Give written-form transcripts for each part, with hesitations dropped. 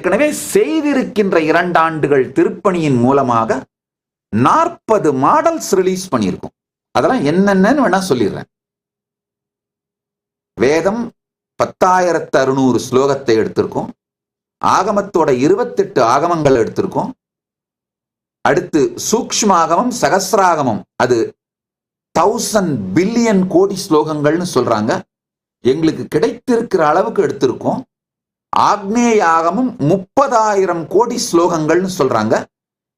ஏற்கனவே செய்திருக்கின்ற 2 ஆண்டுகள் திருப்பணியின் மூலமாக 40 மாடல்ஸ் ரிலீஸ் பண்ணியிருக்கோம். அதெல்லாம் என்னென்னு வேணா சொல்லிடுறேன். வேதம் 10,600 ஸ்லோகத்தை எடுத்திருக்கோம். ஆகமத்தோட 28 ஆகமங்கள் எடுத்திருக்கோம். அடுத்து சூக்ஷ்மாகமம், சகசிராகமம், அது 1000 பில்லியன் கோடி ஸ்லோகங்கள்னு சொல்றாங்க. எங்களுக்கு கிடைத்திருக்கிற அளவுக்கு எடுத்திருக்கோம். ஆக்னேயாகமும் 30,000 கோடி ஸ்லோகங்கள்னு சொல்றாங்க.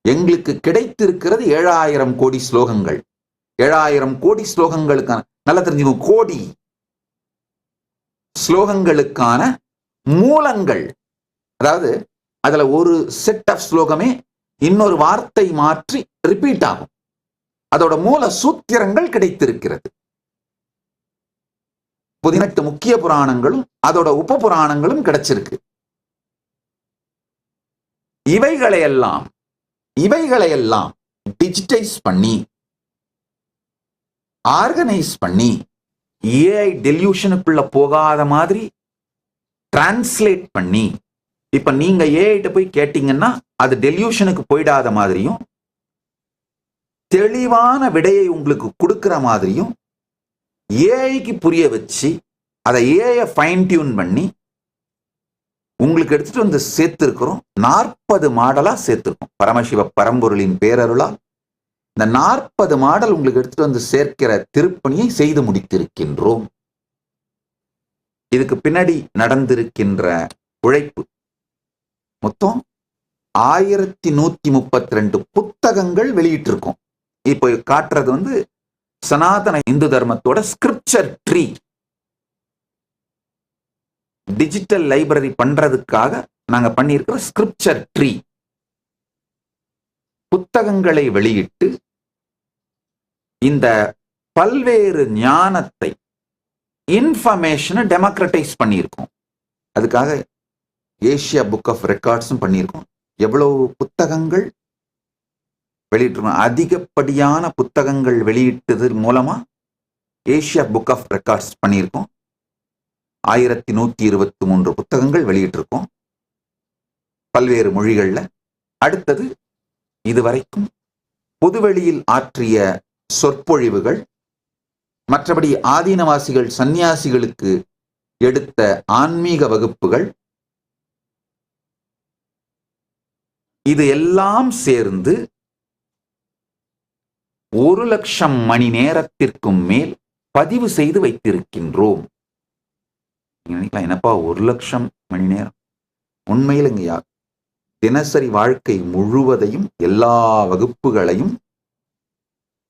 எங்களுக்கு கிடைத்திருக்கிறது 7,000 கோடி ஸ்லோகங்கள். 7,000 கோடி ஸ்லோகங்களுக்கான, நல்லா தெரிஞ்சுக்கோங்க, கோடி ஸ்லோகங்களுக்கான மூலங்கள், அதாவது அதுல ஒரு செட் ஆஃப் ஸ்லோகமே இன்னொரு வார்த்தை மாற்றி ரிப்பீட் ஆகும். அதோட மூல சூத்திரங்கள் கிடைத்திருக்கிறது. 18 முக்கிய புராணங்களும் அதோட உப புராணங்களும் கிடைச்சிருக்கு. இவைகளையெல்லாம் டிஜிட்டைஸ் பண்ணி, ஆர்கனைஸ் பண்ணி, ஏஐ டெல்யூஷனுக்குள்ள போகாத மாதிரி டிரான்ஸ்லேட் பண்ணி, இப்ப நீங்க ஏஐட்ட போய் கேட்டீங்கன்னா அது டெல்யூஷனுக்கு போயிடாத மாதிரியும், தெளிவான விடையை உங்களுக்கு கொடுக்கிற மாதிரியும் ஏஐக்கு புரிய வச்சு, அதை ஏஐ ஃபைன் டியூன் பண்ணி உங்களுக்கு எடுத்துட்டு வந்து சேர்த்திருக்கிறோம். 40 மாடலா சேர்த்திருக்கோம். பரமசிவ பரம்பொருளின் பேரருளால் இந்த 40 மாடல் உங்களுக்கு எடுத்துட்டு வந்து சேர்க்கிற திருப்பணியை செய்து முடித்திருக்கின்றோம். இதுக்கு பின்னாடி நடந்திருக்கின்ற உழைப்பு மொத்தம் 1132 புத்தகங்கள் வெளியிட்டிருக்கோம். இப்போ காட்டுறது வந்து சனாதன இந்து தர்மத்தோட ஸ்கிரிப்சர் ட்ரீ. டிஜிட்டல் லைப்ரரி பண்றதுக்காக நாங்க பண்ணியிருக்கிற ஸ்கிரிப்சர் ட்ரீ. புத்தகங்களை வெளியிட்டு இந்த பல்வேறு ஞானத்தை, இன்ஃபர்மேஷனை டெமோக்ரட்டைஸ் பண்ணியிருக்கோம். அதுக்காக ஏசியா புக் ஆஃப் ரெக்கார்ட்ஸும் பண்ணியிருக்கோம். எவ்வளவு புத்தகங்கள் வெளியிட்டிருக்கோம்? அதிகப்படியான புத்தகங்கள் வெளியிட்டது மூலமா ஏசியா புக் ஆஃப் ரெக்கார்ட்ஸ் பண்ணியிருக்கோம். 1123 புத்தகங்கள் வெளியிட்டிருக்கோம் பல்வேறு மொழிகள்ல. அடுத்தது இதுவரைக்கும் பொதுவெளியில் ஆற்றிய சொற்பொழிவுகள், மற்றபடி ஆதீனவாசிகள் சந்நியாசிகளுக்கு எடுத்த ஆன்மீக வகுப்புகள், இது எல்லாம் சேர்ந்து 1,00,000 மணி நேரத்திற்கும் மேல் பதிவு செய்து வைத்திருக்கின்றோம். என்னப்பா 1,00,000 மணி நேரம்? உண்மையிலங்கய்யா, தினசரி வாழ்க்கை முழுவதையும் எல்லா வகுப்புகளையும்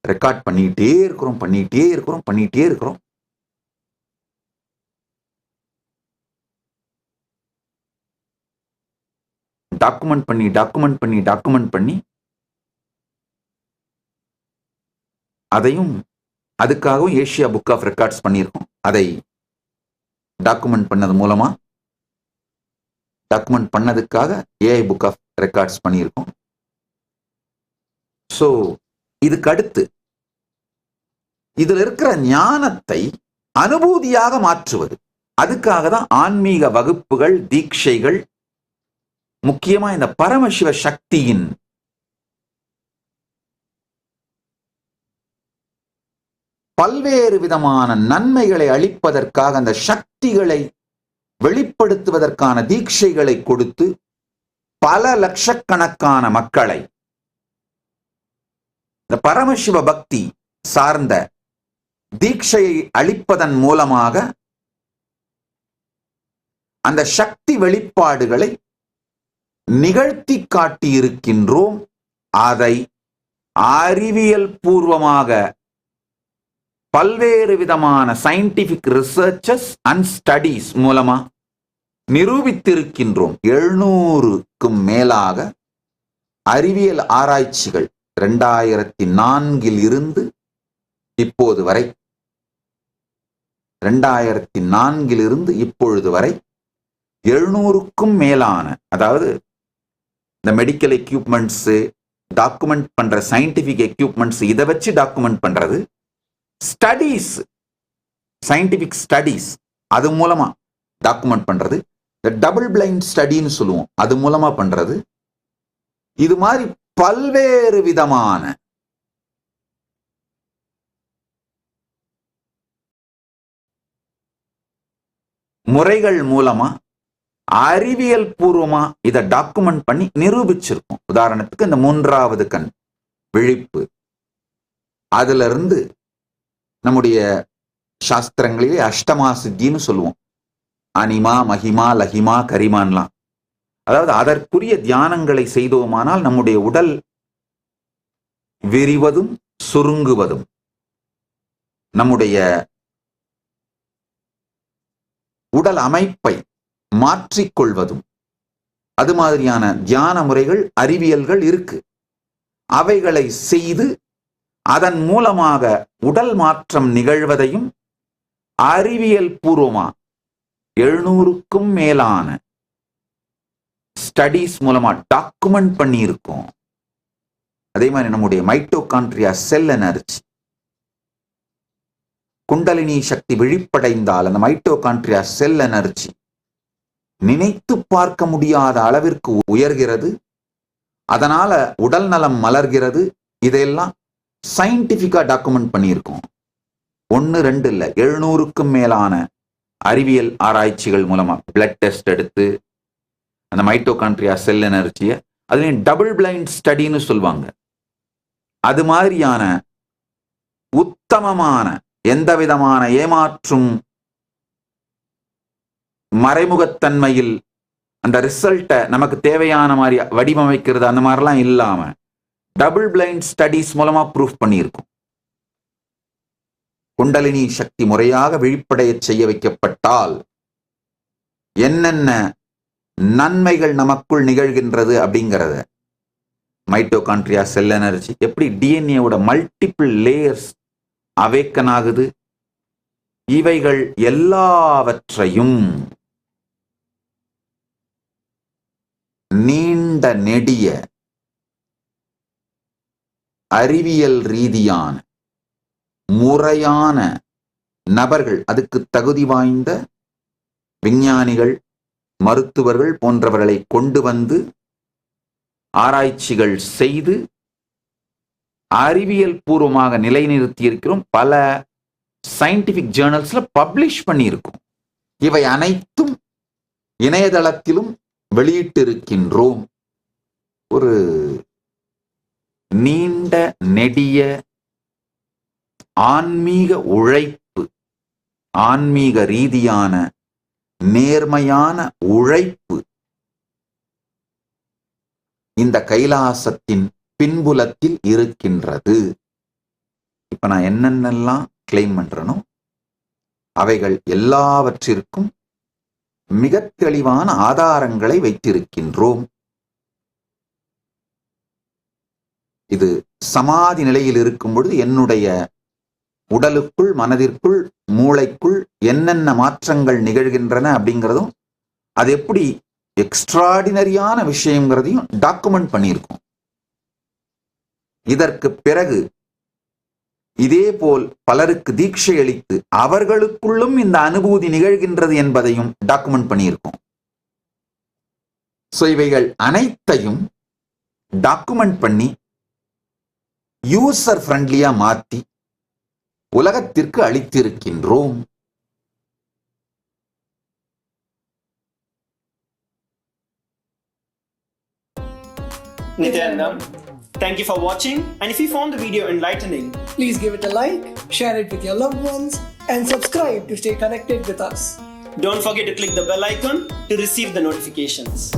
ரெக்கார்ட் பண்ணிட்டே இருக்கிறோம். டாக்குமெண்ட் பண்ணி அதையும், அதுக்காகவும் ஏசியா புக் ஆஃப் ரெக்கார்ட்ஸ் பண்ணியிருக்கோம். அதை டாக்குமெண்ட் பண்ணதுக்காக ஏஐ புக் ஆஃப் ரெக்கார்ட்ஸ் பண்ணியிருக்கோம். ஸோ இதுக்கு அடுத்து இதுல இருக்கிற ஞானத்தை அனுபூதியாக மாற்றுவது, அதுக்காக தான் ஆன்மீக வகுப்புகள், தீட்சைகள், முக்கியமா இந்த பரமசிவ சக்தியின் பல்வேறு விதமான நன்மைகளை அளிப்பதற்காக அந்த சக்திகளை வெளிப்படுத்துவதற்கான தீட்சைகளை கொடுத்து பல லட்சக்கணக்கான மக்களை இந்த பரமசிவ பக்தி சார்ந்த தீட்சையை அளிப்பதன் மூலமாக அந்த சக்தி வெளிப்பாடுகளை நிகழ்த்தி காட்டியிருக்கின்றோம். அதை அறிவியல் பூர்வமாக பல்வேறு விதமான சயின்டிபிக் ரிசர்ச்சஸ் அண்ட் ஸ்டடீஸ் மூலமா நிரூபித்திருக்கின்றோம். 700க்கும் மேலாக அறிவியல் ஆராய்ச்சிகள் 2004 இருந்து இப்போது வரை, 2004 இருந்து இப்பொழுது வரை 700க்கும் மேலான, அதாவது இந்த மெடிக்கல் எக்யூப்மெண்ட்ஸ், டாக்குமெண்ட் பண்ற சயின்டிபிக் எக்யூப்மெண்ட்ஸ், இதை வச்சு டாக்குமெண்ட் பண்றது, ஸ்டடீஸ், சயின்டிபிக் ஸ்டடீஸ் அது மூலமா டாக்குமெண்ட் பண்றது, இந்த டபுள் பிளைண்ட் ஸ்டடின்னு சொல்லுவோம், அது மூலமா பண்றது. இது மாதிரி பல்வேறு விதமான முறைகள் மூலமா அறிவியல் பூர்வமா இதை டாக்குமெண்ட் பண்ணி நிரூபிச்சிருக்கோம். உதாரணத்துக்கு இந்த 3வது கண் விழிப்பு, அதுல இருந்து நம்முடைய சாஸ்திரங்களிலே அஷ்டமா சித்தின்னு சொல்லுவோம். அனிமா, மகிமா, லஹிமா, கரிமான்லாம். அதாவது அதற்குரிய தியானங்களை செய்தோமானால் நம்முடைய உடல் விரிவதும் சுருங்குவதும், நம்முடைய உடல் அமைப்பை மாற்றிக்கொள்வதும், அது மாதிரியான தியான முறைகள், அறிவியல்கள் இருக்கு. அவைகளை செய்து அதன் மூலமாக உடல் மாற்றம் நிகழ்வதையும் அறிவியல் பூர்வமா 700க்கும் மேலான ஸ்டடீஸ் மூலமா டாக்குமெண்ட் பண்ணி இருக்கோம். அதே மாதிரி நம்முடைய மைட்டோகாண்ட்ரியா செல் எனர்ஜி, குண்டலினி சக்தி விழிப்படைந்தால் அந்த மைட்டோகாண்ட்ரியா செல் எனர்ஜி நினைத்து பார்க்க முடியாத அளவிற்கு உயர்கிறது. அதனால உடல் நலம் மலர்கிறது. இதையெல்லாம் சயின்டிபிக்கா டாக்குமெண்ட் பண்ணியிருக்கோம். 1, 2 இல்ல, 700க்கும் மேலான அறிவியல் ஆராய்ச்சிகள் மூலமா பிளட் டெஸ்ட் எடுத்து அந்த மைட்டோகாண்ட்ரியா செல் எனர்ஜியை, அதுலயும் டபுள் பிளைண்ட் ஸ்டடின்னு சொல்லுவாங்க, அது மாதிரியான உத்தமமான எந்த விதமான ஏமாற்றும் மறைமுகத்தன்மையில் அந்த ரிசல்ட்டை நமக்கு தேவையான மாதிரி வடிவமைக்கிறது அந்த மாதிரிலாம் இல்லாம டபுள் பிளைண்ட் ஸ்டடிஸ் மூலமா ப்ரூஃப் பண்ணியிருக்கும். குண்டலினி சக்தி முறையாக விழிப்படைய செய்ய வைக்கப்பட்டால் என்னென்ன நன்மைகள் நமக்குள் நிகழ்கின்றது அப்படிங்கிறத, மைட்டோகாண்ட்ரியா செல் எனர்ஜி எப்படி டிஎன்ஏவோட மல்டிபிள் லேயர்ஸ் அவேக்கன் ஆகுது, இவைகள் எல்லாவற்றையும் நீண்ட நெடிய அறிவியல் ரீதியான முறையான நபர்கள், அதுக்கு தகுதி வாய்ந்த விஞ்ஞானிகள், மருத்துவர்கள் போன்றவர்களை கொண்டு வந்து ஆராய்ச்சிகள் செய்து அறிவியல் பூர்வமாக நிலைநிறுத்தி இருக்கிறோம். பல சயின்டிபிக் ஜேர்னல்ஸ்ல பப்ளிஷ் பண்ணியிருக்கோம். இவை அனைத்தும் இணையதளத்திலும் வெளியிட்டிருக்கின்றோம். ஒரு நீண்ட நெடிய ஆன்மீக உழைப்பு, ஆன்மீக ரீதியான நேர்மையான உழைப்பு இந்த கைலாசத்தின் பின்புலத்தில் இருக்கின்றது. இப்ப நான் என்னென்னலாம் கிளைம் பண்றனோ அவைகள் எல்லாவற்றிற்கும் மிக தெளிவான ஆதாரங்களை வைத்திருக்கின்றோம். இது சமாதி நிலையில் இருக்கும் பொழுது என்னுடைய உடலுக்குள், மனதிற்குள், மூளைக்குள் என்னென்ன மாற்றங்கள் நிகழ்கின்றன அப்படிங்கிறதும், அது எப்படி எக்ஸ்ட்ராடினரியான விஷயங்கிறதையும் டாக்குமெண்ட் பண்ணியிருக்கோம். இதற்கு பிறகு இதே போல் பலருக்கு தீட்சை அளித்து அவர்களுக்குள்ளும் இந்த அனுபூதி நிகழ்கின்றது என்பதையும் டாக்குமெண்ட் பண்ணியிருக்கோம். சோ இவைகள் அனைத்தையும் டாக்குமெண்ட் பண்ணி யூசர் ஃப்ரெண்ட்லியா மாற்றி உலகத்திற்கு அளித்திருக்கின்றோம். Nityanandam, thank you for watching, and if you found the video enlightening, please give it a like, share it with your loved ones, and subscribe to stay connected with us. don't forget to click the bell icon to receive the notifications.